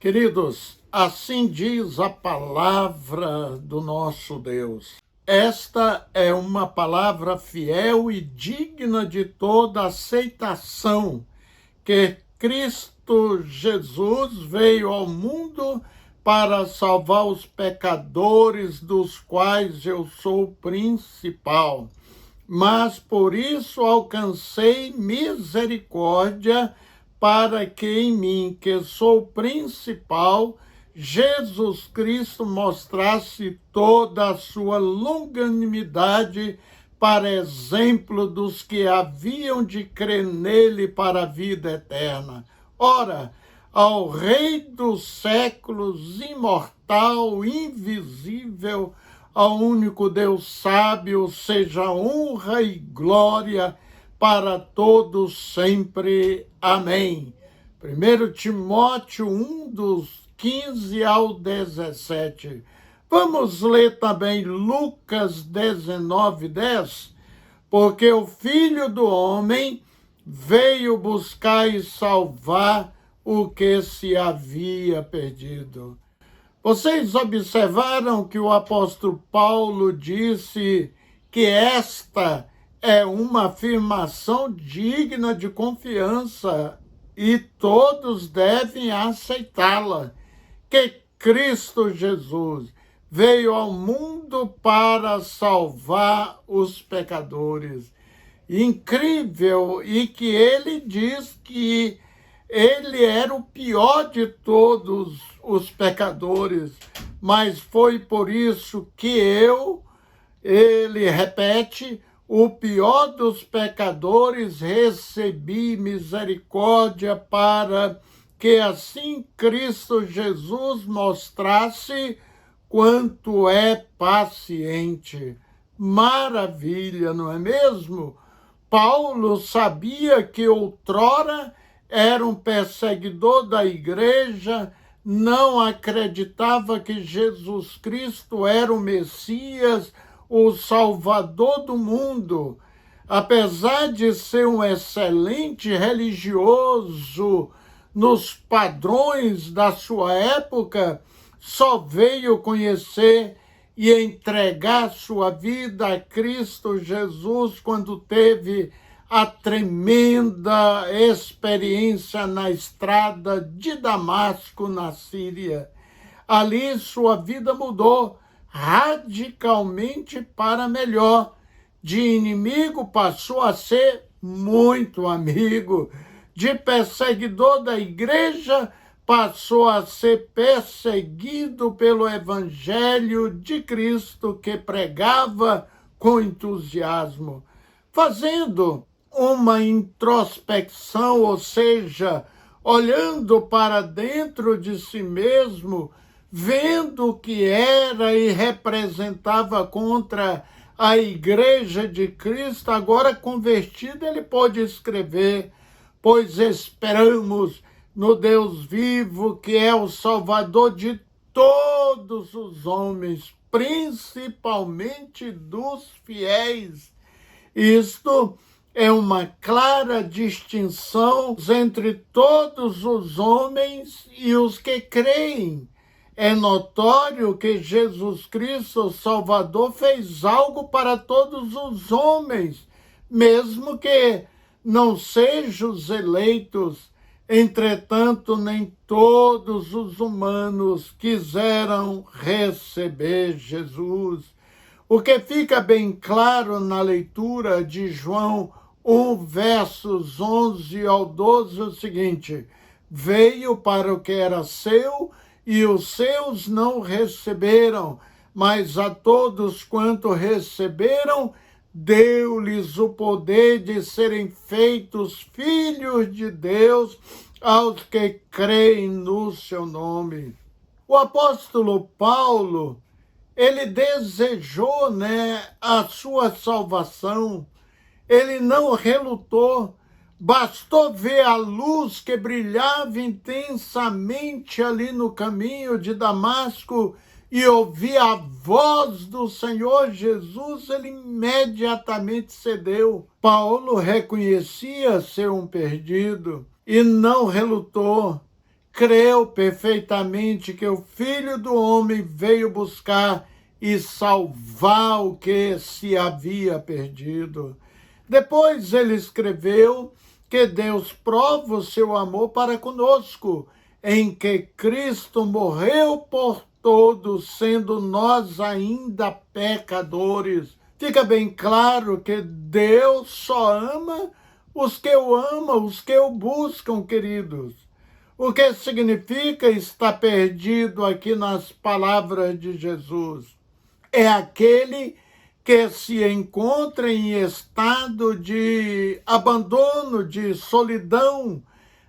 Queridos, assim diz a palavra do nosso Deus. Esta é uma palavra fiel e digna de toda aceitação, que Cristo Jesus veio ao mundo para salvar os pecadores, dos quais eu sou o principal. Mas por isso alcancei misericórdia, para que em mim, que sou o principal, Jesus Cristo mostrasse toda a sua longanimidade, para exemplo dos que haviam de crer nele para a vida eterna. Ora, ao Rei dos séculos, imortal, invisível, ao único Deus sábio, seja honra e glória para todos sempre. Amém. 1 Timóteo 1, dos 15 ao 17. Vamos ler também Lucas 19, 10. Porque o Filho do Homem veio buscar e salvar o que se havia perdido. Vocês observaram que o apóstolo Paulo disse que esta é uma afirmação digna de confiança e todos devem aceitá-la, que Cristo Jesus veio ao mundo para salvar os pecadores. Incrível, e que ele diz que ele era o pior de todos os pecadores, mas foi por isso que ele repete, o pior dos pecadores, recebi misericórdia, para que assim Cristo Jesus mostrasse quanto é paciente. Maravilha, não é mesmo? Paulo sabia que outrora era um perseguidor da igreja, não acreditava que Jesus Cristo era o Messias, o Salvador do mundo. Apesar de ser um excelente religioso nos padrões da sua época, só veio conhecer e entregar sua vida a Cristo Jesus quando teve a tremenda experiência na estrada de Damasco, na Síria. Ali sua vida mudou radicalmente para melhor. De inimigo passou a ser muito amigo. De perseguidor da igreja passou a ser perseguido pelo Evangelho de Cristo, que pregava com entusiasmo, fazendo uma introspecção, ou seja, olhando para dentro de si mesmo, vendo o que era e representava contra a igreja de Cristo. Agora convertido, ele pode escrever: pois esperamos no Deus vivo, que é o Salvador de todos os homens, principalmente dos fiéis. Isto é uma clara distinção entre todos os homens e os que creem. É notório que Jesus Cristo, o Salvador, fez algo para todos os homens, mesmo que não sejam os eleitos. Entretanto, nem todos os humanos quiseram receber Jesus. O que fica bem claro na leitura de João 1, versos 11 ao 12, é o seguinte: veio para o que era seu, e os seus não receberam, mas a todos quanto receberam, deu-lhes o poder de serem feitos filhos de Deus, aos que creem no seu nome. O apóstolo Paulo, ele desejou, a sua salvação. Ele não relutou. Bastou ver a luz que brilhava intensamente ali no caminho de Damasco e ouvir a voz do Senhor Jesus, ele imediatamente cedeu. Paulo reconhecia ser um perdido e não relutou. creu perfeitamente que o Filho do Homem veio buscar e salvar o que se havia perdido. Depois ele escreveu que Deus prova o seu amor para conosco, em que Cristo morreu por todos, sendo nós ainda pecadores. Fica bem claro que Deus só ama os que o amam, os que o buscam, queridos. O que significa estar perdido aqui nas palavras de Jesus? É aquele que se encontra em estado de abandono, de solidão,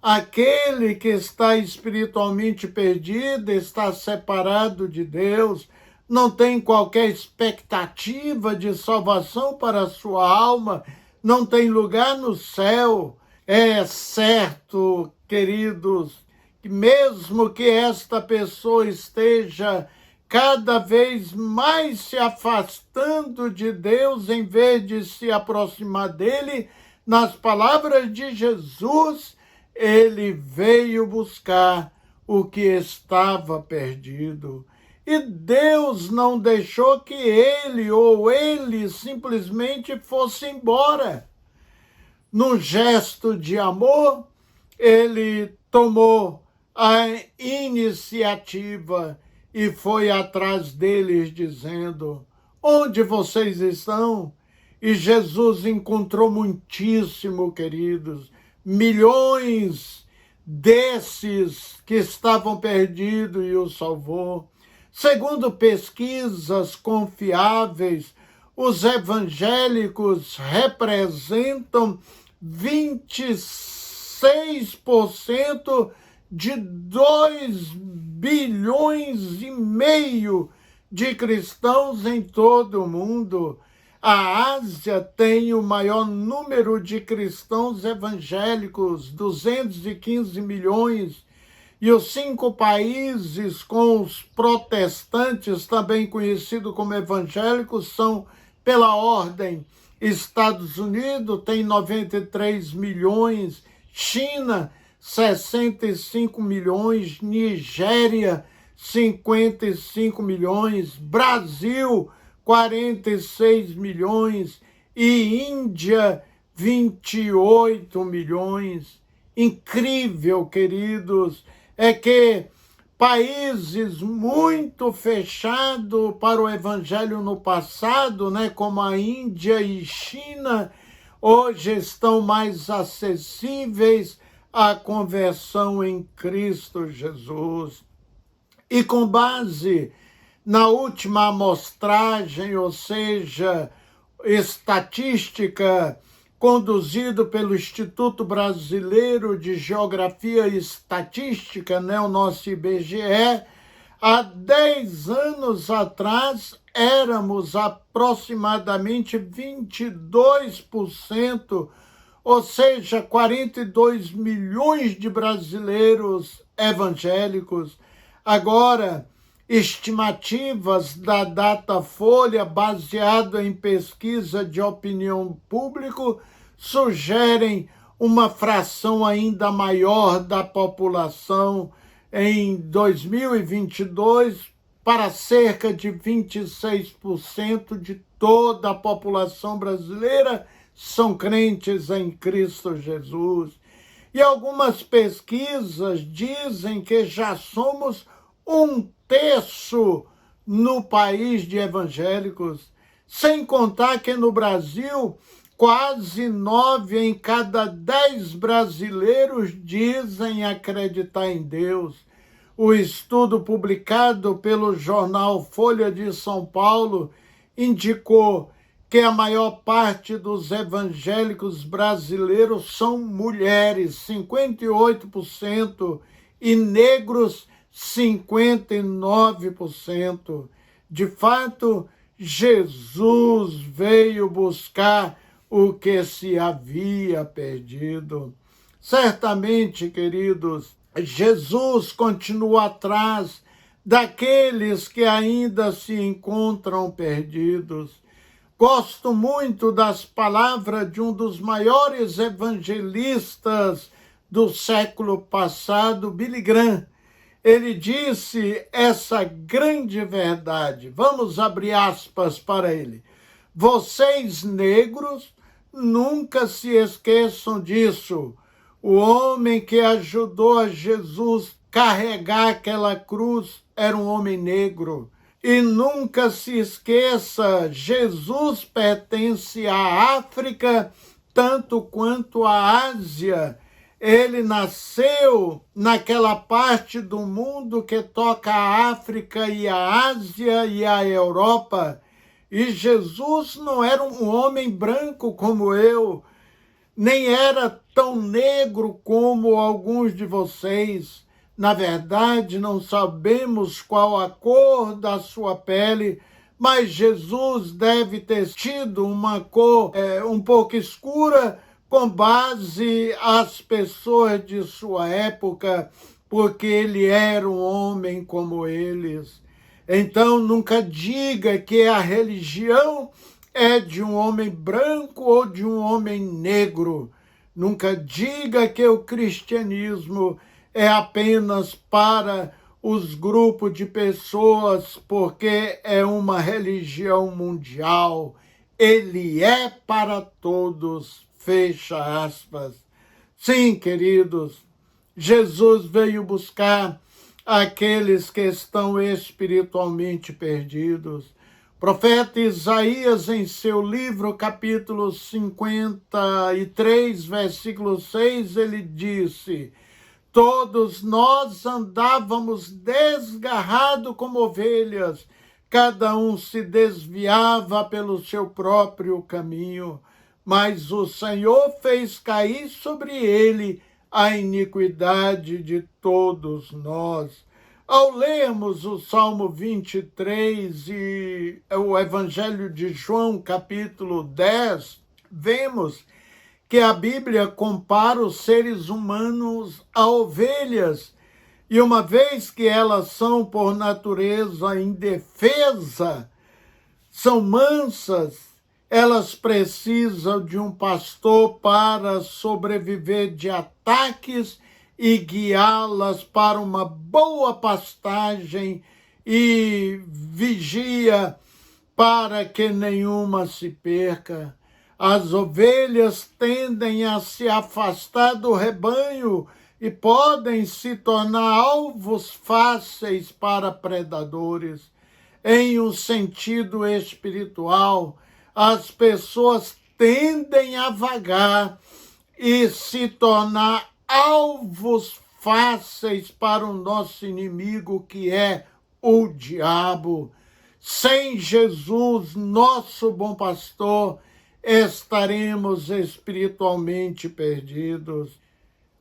aquele que está espiritualmente perdido, está separado de Deus, não tem qualquer expectativa de salvação para a sua alma, não tem lugar no céu. É certo, queridos, que mesmo que esta pessoa esteja cada vez mais se afastando de Deus, em vez de se aproximar dele, nas palavras de Jesus, ele veio buscar o que estava perdido. E Deus não deixou que ele simplesmente fosse embora. Num gesto de amor, ele tomou a iniciativa e foi atrás deles dizendo: onde vocês estão? E Jesus encontrou muitíssimo, queridos, milhões desses que estavam perdidos e o salvou. Segundo pesquisas confiáveis, os evangélicos representam 26% de 2,5 bilhões de cristãos em todo o mundo. A Ásia tem o maior número de cristãos evangélicos, 215 milhões, e os 5 países com os protestantes, também conhecidos como evangélicos, são pela ordem: Estados Unidos tem 93 milhões, China 65 milhões, Nigéria 55 milhões, Brasil 46 milhões e Índia 28 milhões. Incrível, queridos, é que países muito fechados para o evangelho no passado, como a Índia e China, hoje estão mais acessíveis à conversão em Cristo Jesus. E com base na última amostragem, ou seja, estatística, conduzido pelo Instituto Brasileiro de Geografia e Estatística, o nosso IBGE, há 10 anos atrás éramos aproximadamente 22%, ou seja, 42 milhões de brasileiros evangélicos. Agora, estimativas da Datafolha, baseado em pesquisa de opinião pública, sugerem uma fração ainda maior da população em 2022 para cerca de 26% de toda a população brasileira são crentes em Cristo Jesus. E algumas pesquisas dizem que já somos 1/3 no país de evangélicos, sem contar que no Brasil, quase 9 em cada 10 brasileiros dizem acreditar em Deus. O estudo publicado pelo jornal Folha de São Paulo indicou que a maior parte dos evangélicos brasileiros são mulheres, 58%, e negros, 59%. De fato, Jesus veio buscar o que se havia perdido. Certamente, queridos, Jesus continua atrás daqueles que ainda se encontram perdidos. Gosto muito das palavras de um dos maiores evangelistas do século passado, Billy Graham. Ele disse essa grande verdade. Vamos abrir aspas para ele. Vocês, negros, nunca se esqueçam disso. O homem que ajudou a Jesus carregar aquela cruz era um homem negro. E nunca se esqueça, Jesus pertence à África tanto quanto à Ásia. Ele nasceu naquela parte do mundo que toca a África e a Ásia e a Europa. E Jesus não era um homem branco como eu, nem era tão negro como alguns de vocês. Na verdade, não sabemos qual a cor da sua pele, mas Jesus deve ter tido uma cor um pouco escura, com base às pessoas de sua época, porque ele era um homem como eles. Então, nunca diga que a religião é de um homem branco ou de um homem negro. Nunca diga que o cristianismo é apenas para os grupos de pessoas, porque é uma religião mundial. Ele é para todos. Fecha aspas. Sim, queridos, Jesus veio buscar aqueles que estão espiritualmente perdidos. O profeta Isaías, em seu livro, capítulo 53, versículo 6, ele disse: todos nós andávamos desgarrados como ovelhas, cada um se desviava pelo seu próprio caminho, mas o Senhor fez cair sobre ele a iniquidade de todos nós. Ao lermos o Salmo 23 e o Evangelho de João, capítulo 10, vemos que a Bíblia compara os seres humanos a ovelhas, e uma vez que elas são, por natureza, indefesa, são mansas, elas precisam de um pastor para sobreviver de ataques e guiá-las para uma boa pastagem e vigia para que nenhuma se perca. As ovelhas tendem a se afastar do rebanho e podem se tornar alvos fáceis para predadores. Em um sentido espiritual, as pessoas tendem a vagar e se tornar alvos fáceis para o nosso inimigo, que é o diabo. Sem Jesus, nosso bom pastor, estaremos espiritualmente perdidos.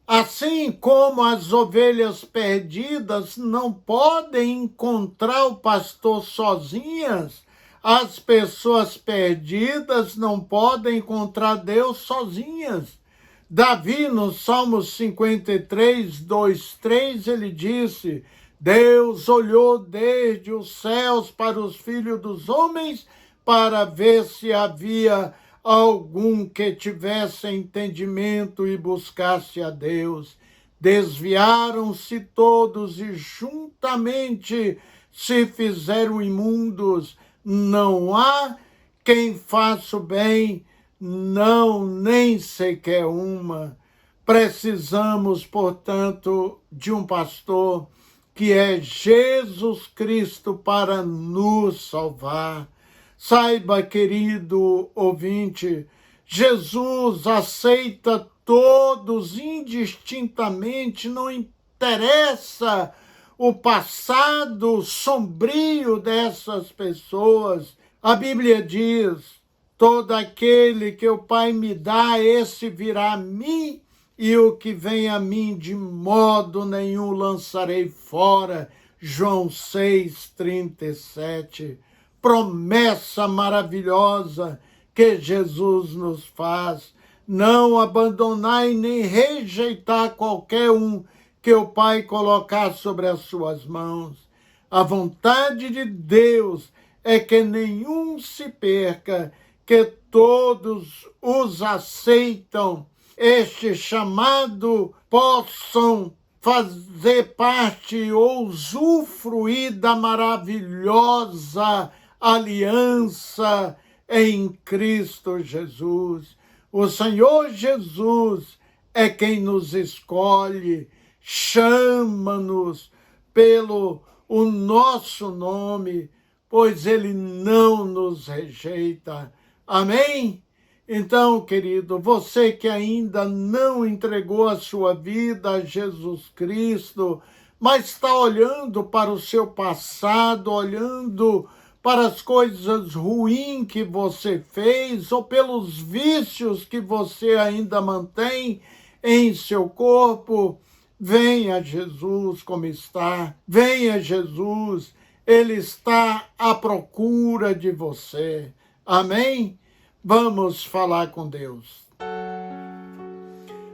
Assim como as ovelhas perdidas não podem encontrar o pastor sozinhas, as pessoas perdidas não podem encontrar Deus sozinhas. Davi, no Salmo 53, 2, 3, ele disse: Deus olhou desde os céus para os filhos dos homens para ver se havia algum que tivesse entendimento e buscasse a Deus. Desviaram-se todos e juntamente se fizeram imundos. Não há quem faça o bem, não, nem sequer uma. Precisamos, portanto, de um pastor que é Jesus Cristo para nos salvar. Saiba, querido ouvinte, Jesus aceita todos indistintamente, não interessa o passado sombrio dessas pessoas. A Bíblia diz: todo aquele que o Pai me dá, esse virá a mim, e o que vem a mim de modo nenhum lançarei fora. João 6:37. Promessa maravilhosa que Jesus nos faz. Não abandonar e nem rejeitar qualquer um que o Pai colocar sobre as suas mãos. A vontade de Deus é que nenhum se perca, que todos os aceitam este chamado possam fazer parte ou usufruir da maravilhosa aliança em Cristo Jesus. O Senhor Jesus é quem nos escolhe, chama-nos pelo o nosso nome, pois Ele não nos rejeita. Amém? Então, querido, você que ainda não entregou a sua vida a Jesus Cristo, mas está olhando para o seu passado, olhando para as coisas ruins que você fez, ou pelos vícios que você ainda mantém em seu corpo, venha Jesus como está, venha Jesus, Ele está à procura de você. Amém? Vamos falar com Deus.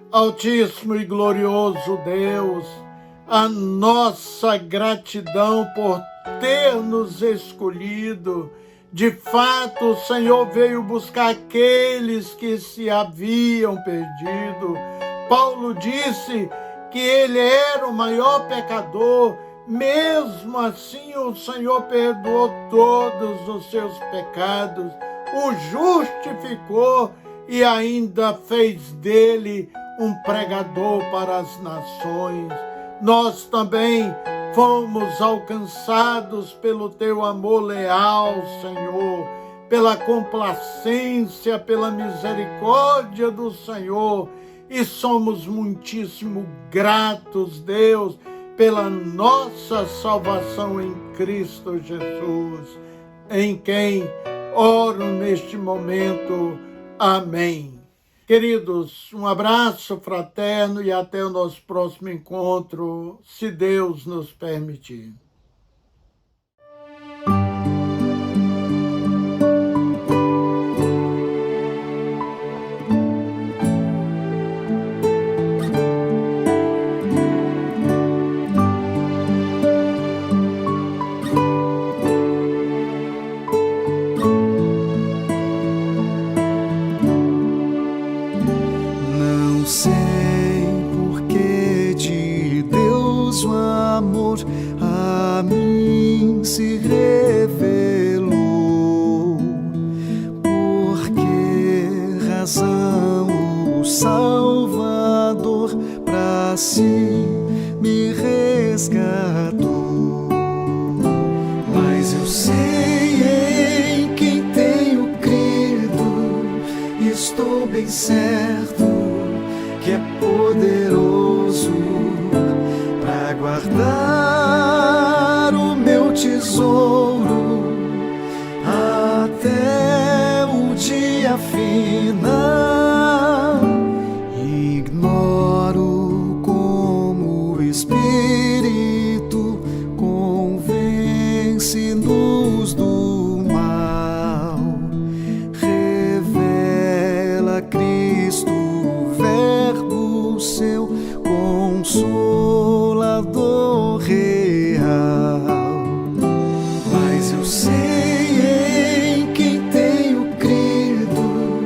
Altíssimo e glorioso Deus, a nossa gratidão por ter nos escolhido. De fato, o Senhor veio buscar aqueles que se haviam perdido. Paulo disse que ele era o maior pecador. Mesmo assim, o Senhor perdoou todos os seus pecados, o justificou e ainda fez dele um pregador para as nações. Nós também fomos alcançados pelo teu amor leal, Senhor, pela complacência, pela misericórdia do Senhor, e somos muitíssimo gratos, Deus, pela nossa salvação em Cristo Jesus, em quem oro neste momento. Amém. Queridos, um abraço fraterno e até o nosso próximo encontro, se Deus nos permitir. A mim se revelou. Por que razão o Salvador pra si me resgatou? Mas eu sei em quem tenho crido, estou bem certo que é poderoso pra guardar o meu tesouro até o dia final. Ignoro como o Espírito convence-nos do mal, revela Cristo, o Verbo seu Consolador real. Mas eu sei em quem tenho crido,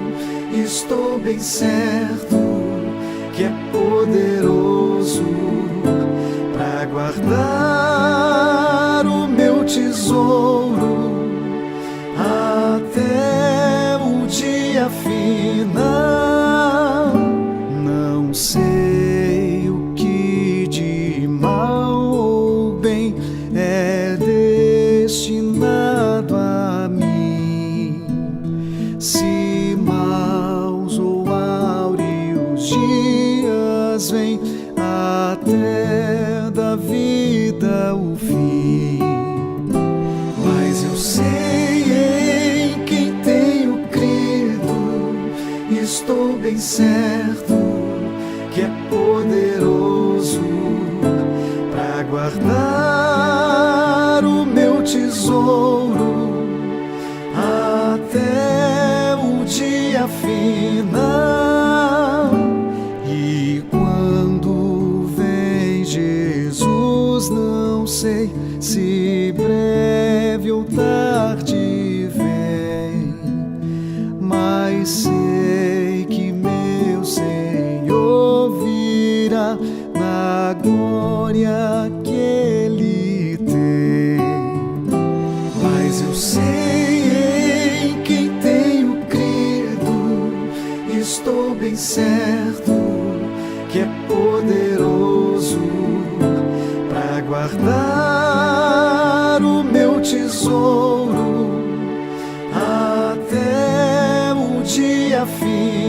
estou bem certo que é poderoso pra guardar o meu tesouro até o dia final. Não sei o que de mal ou bem é destinado a mim, se maus ou áureos dias vêm até da vida o fim. Mas eu sei em quem tenho crido, estou bem certo que é poderoso pra guardar o meu tesouro até o dia final. E quando vem Jesus, não sei se breve ou tarde vem, mas sei que meu Senhor glória que Ele tem. Mas eu sei em quem tenho crido, e estou bem certo que é poderoso para guardar o meu tesouro até o dia fim.